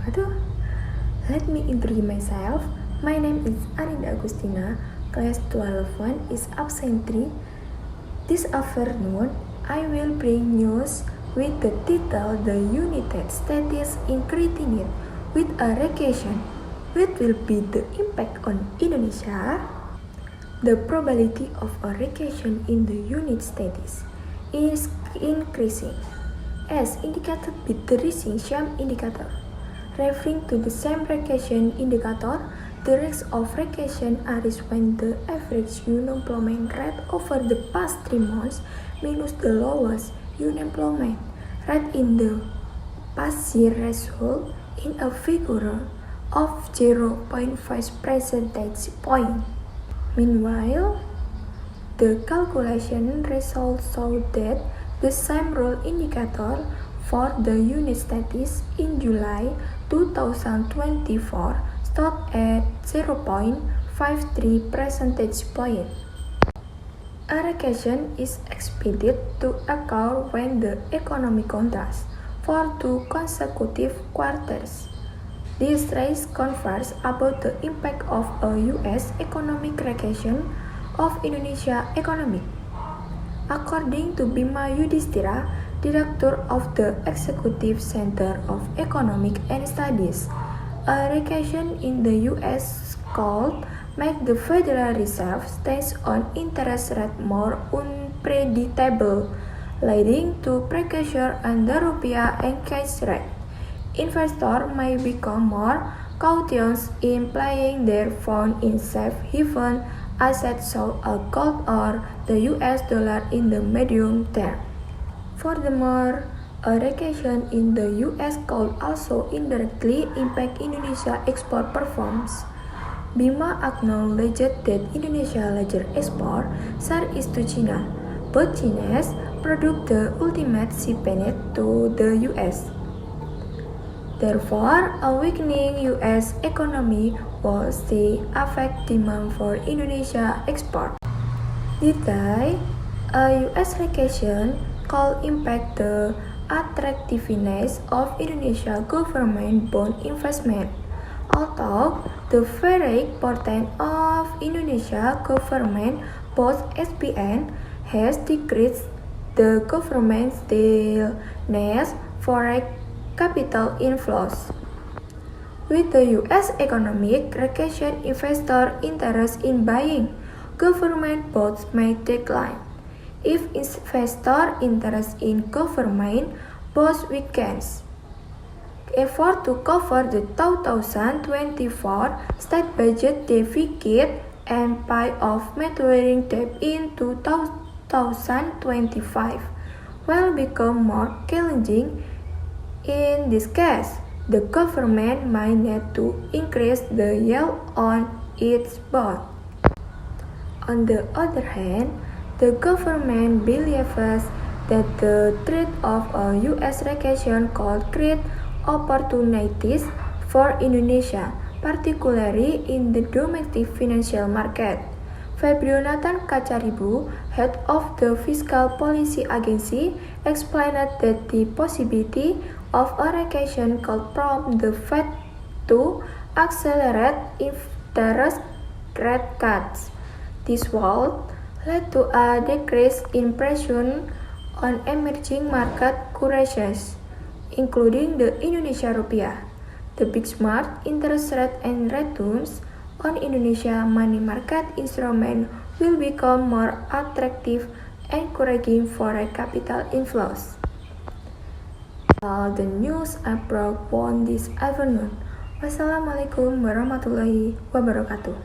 wabarakatuh. Let me introduce myself. My name is Arinda Agustina. Class 12 is absent 3. This afternoon, I will bring news with the title The United States Increasing It with a Recession. What will be the impact on Indonesia? The probability of a recession in the United States is increasing, as indicated by the rising sham indicator. Referring to the same recession indicator, the risk of recession arises when the average unemployment rate over the past 3 months minus the lowest unemployment rate in the past year result in a figure of 0.5 percentage point. Meanwhile, the calculation results show that the same rule indicator for the United States in July 2024 stood at 0.53 percentage point. A recession is expected to occur when the economy contracts for 2 consecutive quarters. This raise concerns about the impact of a U.S. economic recession of Indonesia economy. According to Bima Yudhistira, Director of the Executive Center of Economic and Studies, a recession in the U.S. could make the Federal Reserve stance on interest rate more unpredictable, leading to pressure on the rupiah exchange rate. Investors may become more cautious in playing their funds in safe haven assets such as gold or the US dollar in the medium term. Furthermore, a recession in the US could also indirectly impact Indonesia's export performance. Bima acknowledged that Indonesia's largest export share is to China, but China's produce the ultimate shipment to the US. Therefore, a weakening U.S. economy will still affect demand for Indonesia export. Today, a U.S. recession could impact the attractiveness of Indonesia government bond investment. Although the very portion of Indonesia government bonds SBN has decreased, the government still needs foreign capital inflows. With the U.S. economic recession, investor interest in buying government bonds may decline. If investor interest in government bonds weakens, effort to cover the 2024 state budget deficit and pay off maturing debt in 2025 will become more challenging. In this case, the government might need to increase the yield on its bond. On the other hand, the government believes that the threat of a U.S. recession could create opportunities for Indonesia, particularly in the domestic financial market. Febrio Nathan Kacaribu, head of the Fiscal Policy Agency, explained that the possibility of a recession could prompt the Fed to accelerate interest rate cuts. This would lead to a decrease in pressure on emerging market currencies, including the Indonesia rupiah. The benchmark interest rate and returns on Indonesia money market instrument will become more attractive, encouraging foreign capital inflows. All the news I brought on this afternoon. Wassalamualaikum warahmatullahi wabarakatuh.